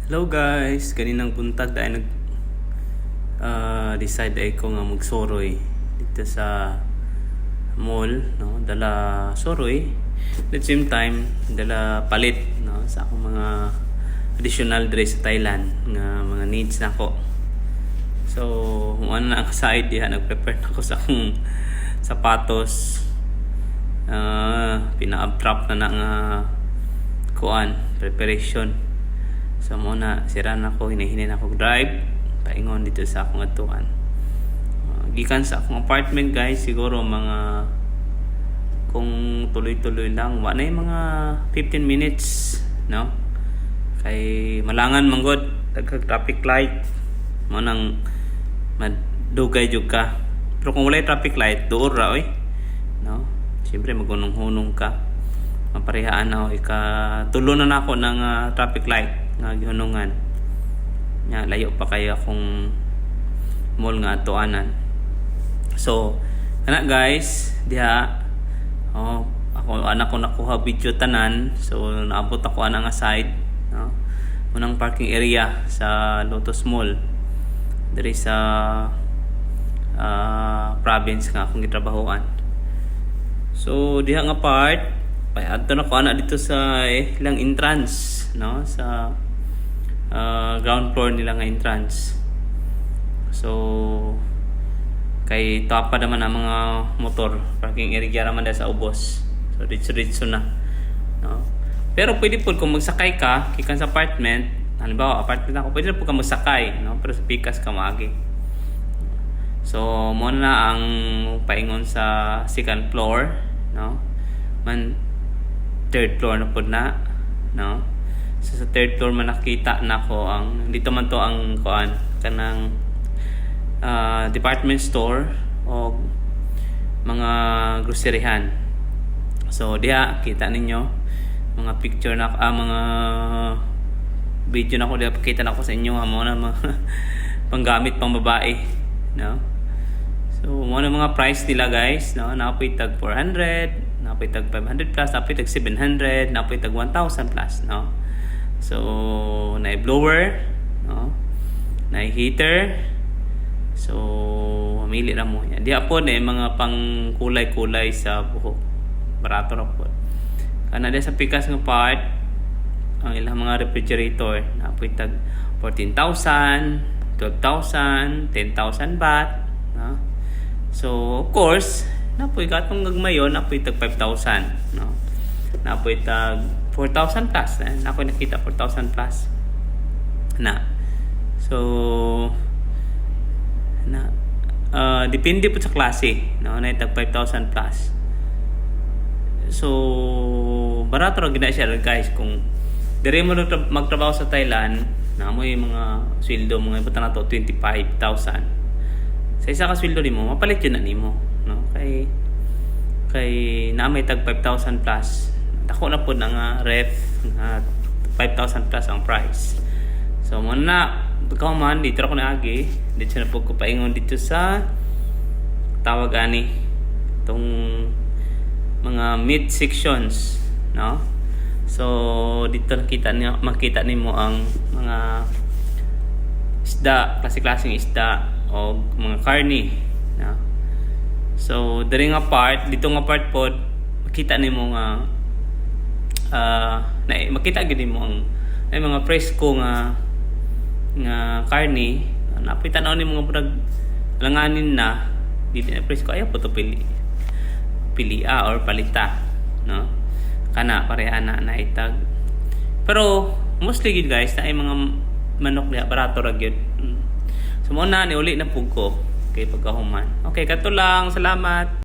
Hello guys, kaninang buntag dahil decide ay ko nga magsoroy dito sa mall, no? Dala soroy. At the same time, dala palit, no? Sa akong mga additional dress sa Thailand nga mga needs na ko. So, ano na ang side diha, nag-prepare na ako sa akong sapatos. Pina-abtrap na nga kuan, preparation. So muna sira na ako, hinahinin ako drive paingon dito sa akong atuan. Gikan sa akong apartment guys, siguro mga kung tuloy-tuloy lang, wala na mga 15 minutes, no? Kay malangan manggod, dagkag traffic light mo nang madugay jud ka. Pero kung wala traffic light, duor ra oy, no? Siyempre magunong-hunong ka. Maparehaan na tulo na ako ng traffic light nga gihunungan nya, layo pa kaya akong mall nga atuanan. So kana guys diha, ako anak ko nakuha video tanan, so naabot ako ana nga side, no? Unang parking area sa Lotus Mall diri sa province nga akong gitrabahoan. So diha nga part adto na ko ana dito sa ilang entrance, no? Sa ground floor nila nga entrance. So kay tapa naman ang mga motor, parking area raman sa ubos. So ditso na, no? Pero pwede po kung magsakay ka kikan sa apartment, halimbawa apartment ako, pwede po ka magsakay, no? Pero sa pikas ka maagi. So mo na ang paingon sa second floor, no? Third floor na po na, no? So sa third floor man nakita na ko ang dito man to ang kuan kanang department store o mga groceryhan. So diha kita ninyo mga picture na mga video na ko diha, pakita na ko sa inyo amo na mga panggamit pang babae, no? So mo na mga price nila guys, no? Napoy tag 400, napoy tag 500 plus, napoy tag 700, napoy tag 1,000 plus, no? So na blower, no? Na heater. So mamili ra mo yan. Di po na mga pang kulay-kulay sa buhok, barato ra po. Kana sa pikas nga part ang ilang mga refrigerator napoy tag 14,000, 12,000, 10,000 baht, no? So of course napoy katong gagmayon, napoy tag 5,000, no? Napoy tag 4,000 plus, napoy nakita 4,000 plus na. So na depende po sa klase, no? Na tag 5,000 plus. So barato ra gina siya guys kung dire mo magtrabaho sa Thailand, na mo yung mga sweldo mga ibutan na to 25,000. Sa isa ka sweldo nimo mapalit yun na nimo, no? Kay na may tag 5,000 plus, dako na po nga ref nga 5,000 plus ang price. So mo na ikaw man dito ako naagi, dito na po ko paingon dito sa tawag ani tong mga mid sections, no? So dito makita nimo ang mga isda, klase-klaseng isda o mga karni, no? So diri nga part, dito nga part pod makita nimo nga makita gid nimo ang ay mga presko nga karni, napoy tanaw nimo nga pag langanin na dili na presko, ayaw po to pilia or palita, no? Kana pareha na itag. Pero mostly gid guys na ay mga manok niya barato ra gyud. So mo na ni uli na pug ko kay pagkahuman. Okay, kato lang, salamat.